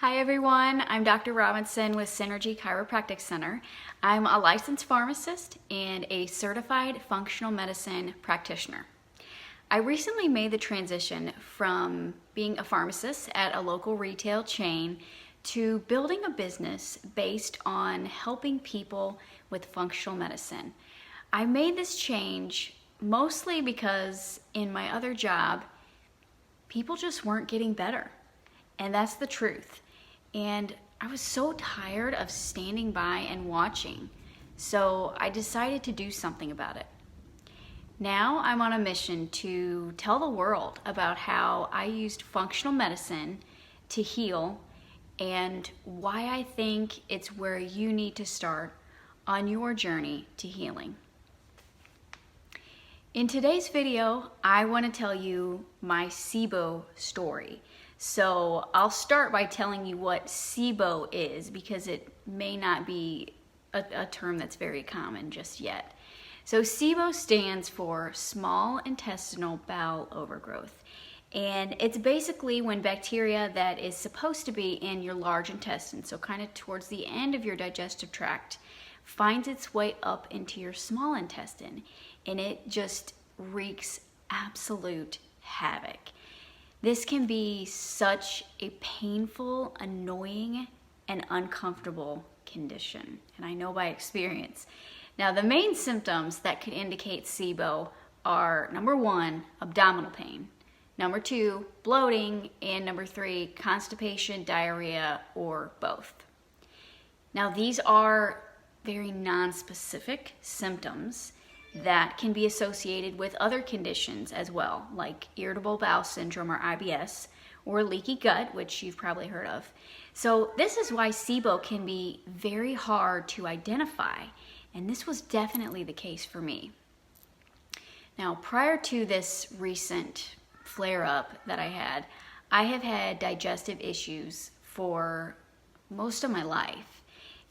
Hi everyone, I'm Dr. Robinson with Synergy Chiropractic Center. I'm a licensed pharmacist and a certified functional medicine practitioner. I recently made the transition from being a pharmacist at a local retail chain to building a business based on helping people with functional medicine. I made this change mostly because in my other job, people just weren't getting better. And that's the truth. And I was so tired of standing by and watching, so I decided to do something about it. Now I'm on a mission to tell the world about how I used functional medicine to heal and why I think it's where you need to start on your journey to healing. In today's video, I want to tell you my SIBO story. So I'll start by telling you what SIBO is because it may not be a term that's very common just yet. So SIBO stands for small intestinal bowel overgrowth. And it's basically when bacteria that is supposed to be in your large intestine, so kind of towards the end of your digestive tract, finds its way up into your small intestine, and it just wreaks absolute havoc. This can be such a painful, annoying, and uncomfortable condition, and I know by experience. Now, the main symptoms that could indicate SIBO are, number 1, abdominal pain, number 2, bloating, and number 3, constipation, diarrhea, or both. Now, these are very non-specific symptoms that can be associated with other conditions as well, like irritable bowel syndrome or IBS, or leaky gut, which you've probably heard of. So this is why SIBO can be very hard to identify, and this was definitely the case for me. Now, prior to this recent flare-up that I have had digestive issues for most of my life,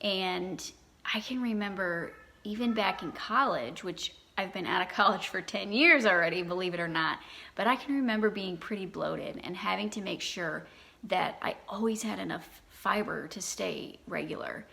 and I can remember even back in college, which I've been out of college for 10 years already, believe it or not, but I can remember being pretty bloated and having to make sure that I always had enough fiber to stay regular.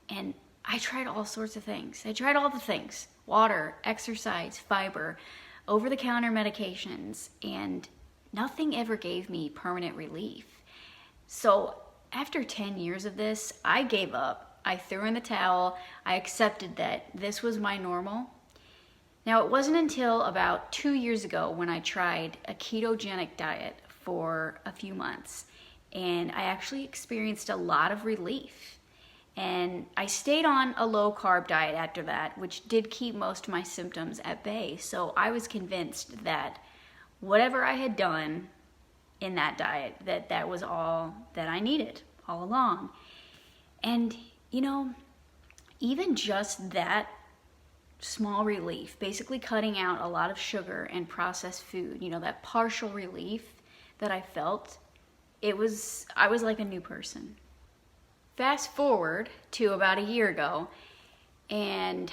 And I tried all sorts of things. I tried all the things: water, exercise, fiber, over-the-counter medications, and nothing ever gave me permanent relief. So after 10 years of this, I gave up. I threw in the towel. I accepted that this was my normal. Now, it wasn't until about 2 years ago when I tried a ketogenic diet for a few months, and I actually experienced a lot of relief. And I stayed on a low-carb diet after that, which did keep most of my symptoms at bay. So I was convinced that whatever I had done in that diet, that was all that I needed all along. And you know, even just that small relief, basically cutting out a lot of sugar and processed food, that partial relief that I felt, I was like a new person. Fast forward to about a year ago, and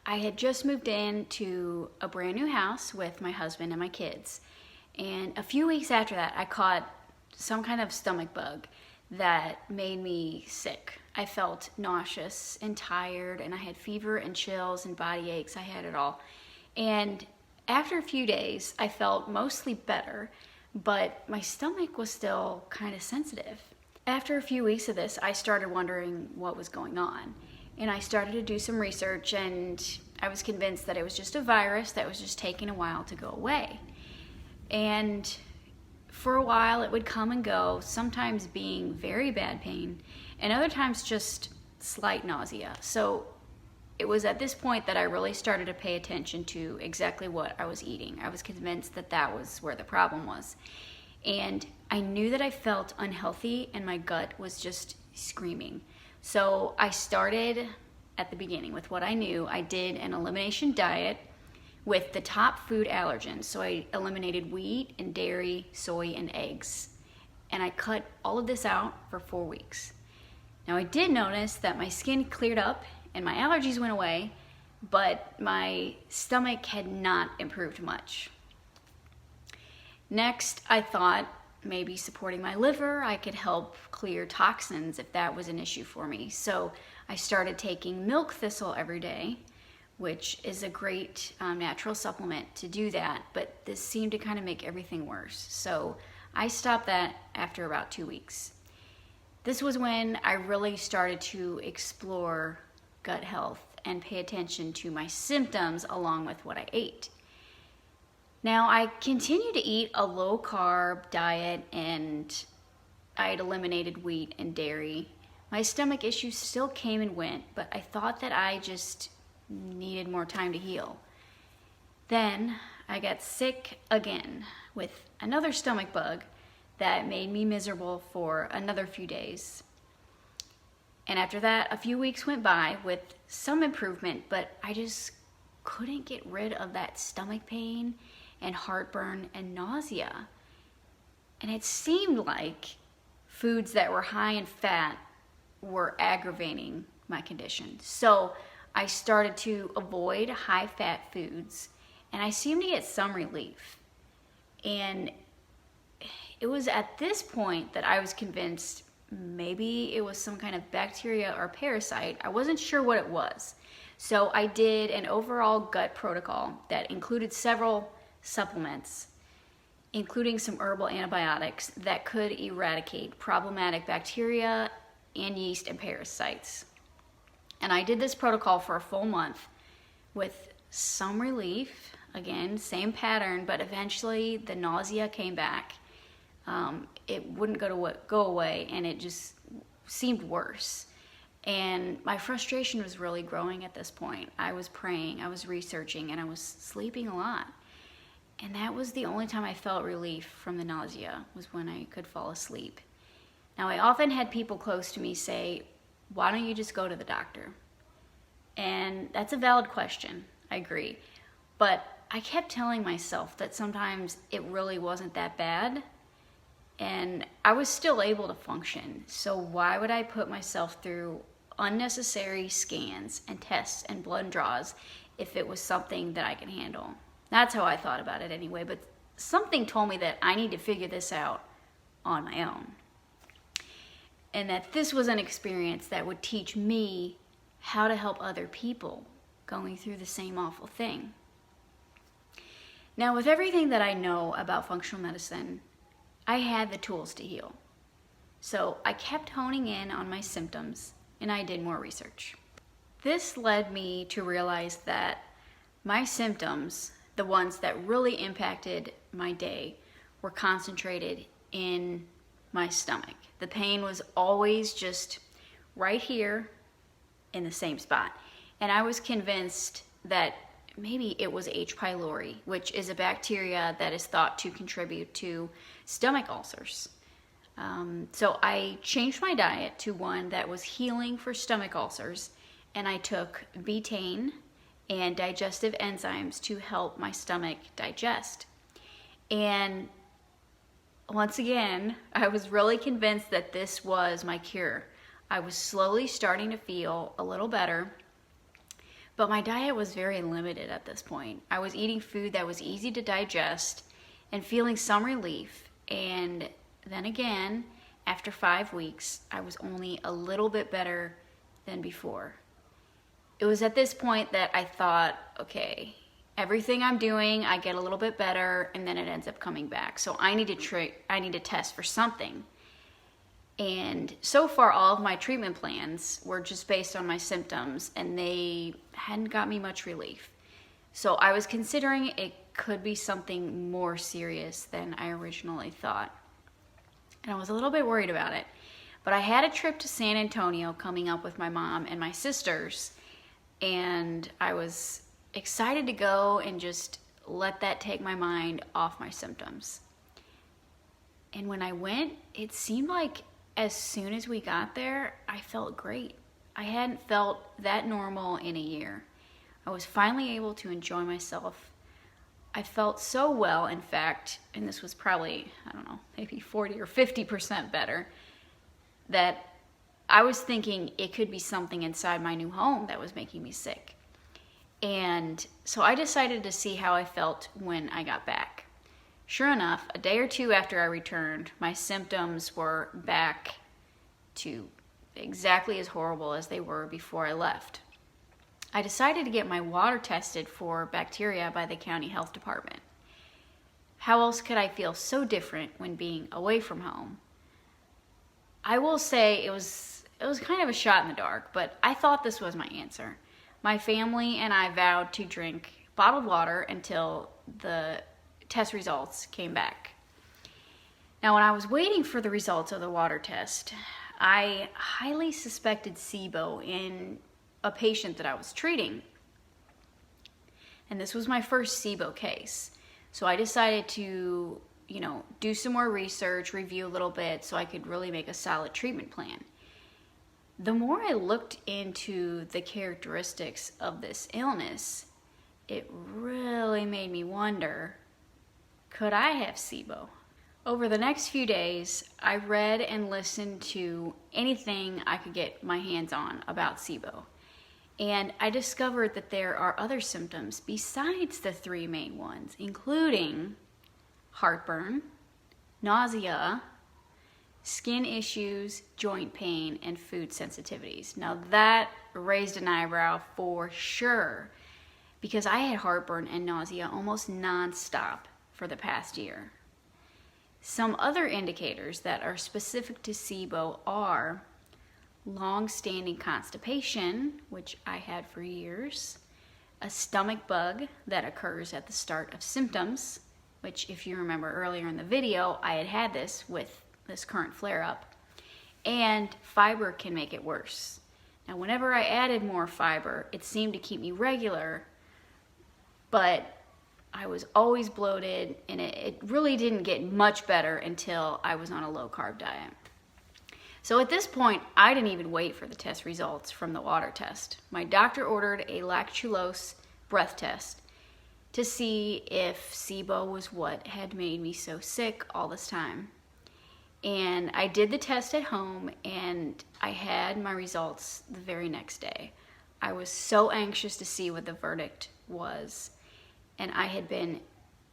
I had just moved into a brand new house with my husband and my kids. And a few weeks after that, I caught some kind of stomach bug that made me sick. I felt nauseous and tired, and I had fever and chills and body aches. I had it all. And after a few days, I felt mostly better, but my stomach was still kind of sensitive. After a few weeks of this, I started wondering what was going on. And I started to do some research, and I was convinced that it was just a virus that was just taking a while to go away. And for a while, it would come and go, sometimes being very bad pain, and other times just slight nausea. So it was at this point that I really started to pay attention to exactly what I was eating. I was convinced that that was where the problem was. And I knew that I felt unhealthy, and my gut was just screaming. So I started at the beginning with what I knew. I did an elimination diet with the top food allergens. So I eliminated wheat and dairy, soy, and eggs. And I cut all of this out for 4 weeks. Now, I did notice that my skin cleared up and my allergies went away, but my stomach had not improved much. Next, I thought, maybe supporting my liver, I could help clear toxins if that was an issue for me. So I started taking milk thistle every day, which is a great natural supplement to do that, but this seemed to kind of make everything worse. So I stopped that after about 2 weeks. This was when I really started to explore gut health and pay attention to my symptoms along with what I ate. Now, I continued to eat a low-carb diet, and I had eliminated wheat and dairy. My stomach issues still came and went, but I thought that I just needed more time to heal. Then I got sick again with another stomach bug that made me miserable for another few days. And after that, a few weeks went by with some improvement, but I just couldn't get rid of that stomach pain and heartburn and nausea. And it seemed like foods that were high in fat were aggravating my condition. So I started to avoid high fat foods, and I seemed to get some relief. And it was at this point that I was convinced maybe it was some kind of bacteria or parasite. I wasn't sure what it was. So I did an overall gut protocol that included several supplements, including some herbal antibiotics that could eradicate problematic bacteria and yeast and parasites. And I did this protocol for a full month with some relief. Again, same pattern, but eventually the nausea came back. It wouldn't go away, and it just seemed worse. And my frustration was really growing at this point. I was praying, I was researching, and I was sleeping a lot. And that was the only time I felt relief from the nausea, was when I could fall asleep. Now, I often had people close to me say, why don't you just go to the doctor? And that's a valid question, I agree. But I kept telling myself that sometimes it really wasn't that bad, and I was still able to function. So why would I put myself through unnecessary scans and tests and blood draws if it was something that I could handle? That's how I thought about it anyway, but something told me that I need to figure this out on my own. And that this was an experience that would teach me how to help other people going through the same awful thing. Now, with everything that I know about functional medicine, I had the tools to heal. So I kept honing in on my symptoms, and I did more research. This led me to realize that my symptoms, the ones that really impacted my day, were concentrated in my stomach. The pain was always just right here in the same spot. And I was convinced that maybe it was H. pylori, which is a bacteria that is thought to contribute to stomach ulcers. So I changed my diet to one that was healing for stomach ulcers, and I took betaine and digestive enzymes to help my stomach digest. And once again, I was really convinced that this was my cure. I was slowly starting to feel a little better, but my diet was very limited at this point. I was eating food that was easy to digest and feeling some relief. And then again, after 5 weeks, I was only a little bit better than before. It was at this point that I thought, okay, everything I'm doing, I get a little bit better, and then it ends up coming back. So I need to test for something. And so far, all of my treatment plans were just based on my symptoms, and they hadn't got me much relief. So I was considering it could be something more serious than I originally thought. And I was a little bit worried about it. But I had a trip to San Antonio coming up with my mom and my sisters, and I was excited to go and just let that take my mind off my symptoms. And when I went, it seemed like as soon as we got there, I felt great. I hadn't felt that normal in a year. I was finally able to enjoy myself. I felt so well, in fact, and this was probably, I don't know, maybe 40 or 50% better, that I was thinking it could be something inside my new home that was making me sick. And so I decided to see how I felt when I got back. Sure enough, a day or two after I returned, my symptoms were back to exactly as horrible as they were before I left. I decided to get my water tested for bacteria by the county health department. How else could I feel so different when being away from home? I will say it was kind of a shot in the dark, but I thought this was my answer. My family and I vowed to drink bottled water until the test results came back. Now, when I was waiting for the results of the water test, I highly suspected SIBO in a patient that I was treating. And this was my first SIBO case. So I decided to, do some more research, review a little bit so I could really make a solid treatment plan. The more I looked into the characteristics of this illness, it really made me wonder, could I have SIBO? Over the next few days, I read and listened to anything I could get my hands on about SIBO. And I discovered that there are other symptoms besides the three main ones, including heartburn, nausea, skin issues, joint pain, and food sensitivities. Now that raised an eyebrow for sure, because I had heartburn and nausea almost non-stop for the past year. Some other indicators that are specific to SIBO are long-standing constipation, which I had for years, a stomach bug that occurs at the start of symptoms, which if you remember earlier in the video, I had this with this current flare-up, and fiber can make it worse. Now, whenever I added more fiber, it seemed to keep me regular, but I was always bloated, and it really didn't get much better until I was on a low-carb diet. So at this point, I didn't even wait for the test results from the water test. My doctor ordered a lactulose breath test to see if SIBO was what had made me so sick all this time. And I did the test at home, and I had my results the very next day. I was so anxious to see what the verdict was, and I had been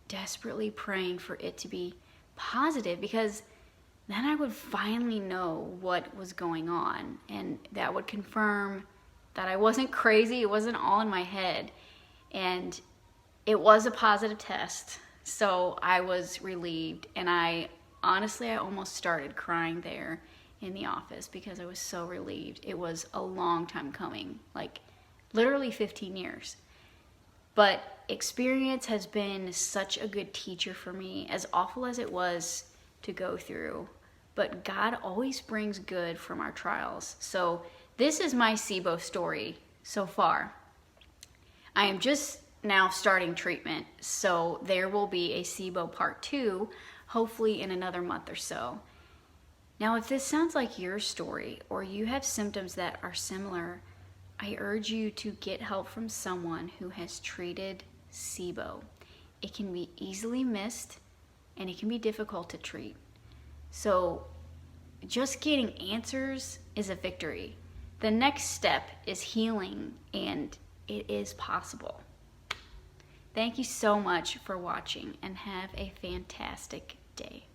desperately praying for it to be positive, because then I would finally know what was going on, and that would confirm that I wasn't crazy, it wasn't all in my head, and it was a positive test. So I was relieved, and I almost started crying there in the office because I was so relieved. It was a long time coming, like literally 15 years. But experience has been such a good teacher for me, as awful as it was to go through. But God always brings good from our trials. So this is my SIBO story so far. I am just now starting treatment, so there will be a SIBO part 2, hopefully in another month or so. Now, if this sounds like your story, or you have symptoms that are similar, I urge you to get help from someone who has treated SIBO. It can be easily missed, and it can be difficult to treat. So just getting answers is a victory. The next step is healing, and it is possible. Thank you so much for watching, and have a fantastic day.